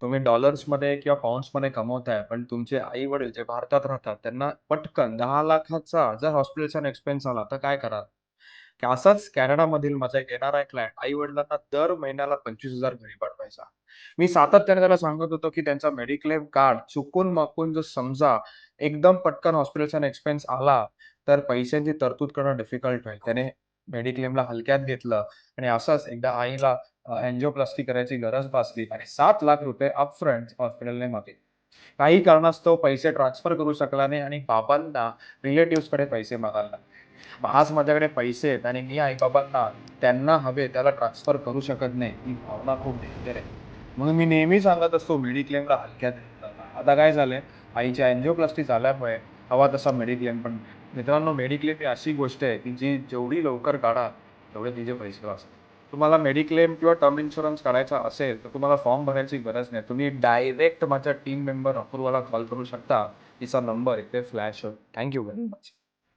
तुम्ही डॉलर्समध्ये किंवा पाउंड्समध्ये कमवताय, पण तुमचे आई-वडील जे भारतात राहतात, त्यांना पटकन 10,00,000चा जर हॉस्पिटलचा एक्सपेन्स आला, तर काय कराल? की असाच कॅनडामधील माझा एक येणारा एक क्लायंट आई-वडिलांना दर महिन्याला 25,000 घरी पाठवायचा. मी सातत्याने त्याला सांगत होतो, की त्यांचा मेडिक्लेम कार्ड चुकून-माकून जर समजा एकदम पटकन हॉस्पिटलचा एक्सपेन्स आला, तर पैशांची तरतूद करणं डिफिकल्ट होईल. त्याने मेडिक्लेमला हलक्यात घेतलं आणि असंच एकदा आईला अँजिओप्लास्टी करायची गरज भासली आणि ₹7,00,000 अपफ्रंट हॉस्पिटलने मागितले. काही कारणास्तव पैसे ट्रान्सफर करू शकला नाही आणि बाबांना रिलेटिव्हजकडे पैसे मागायला लागले. मग आज माझ्याकडे पैसे आहेत आणि मी आई-बाबांना त्यांना हवे त्याला ट्रान्सफर करू शकत नाही. ही भावना खूप डेंजर आहे. म्हणून मी नेहमी सांगत असतो मेडिक्लेमला हलक्यात घेऊ नका. आता काय झालंय, आईची अँजिओप्लास्टी झाल्यामुळे हवा तसा मेडिक्लेम पण नाही. मित्रांनो, मेडिक्लेम ही अशी गोष्ट आहे, की जी जेवढी लवकर काढाल, तेवढे तिचे पैसे वाचतात. तुम्हाला मेडिक्लेम किंवा टर्म इन्शुरन्स काढायचा असेल, तर तुम्हाला फॉर्म भरायची गरज नाही. तुम्ही डायरेक्ट माझ्या टीम मेंबर अपूर्वाला कॉल करू शकता. तिचा नंबर इथे फ्लॅश होईल. Thank you very much.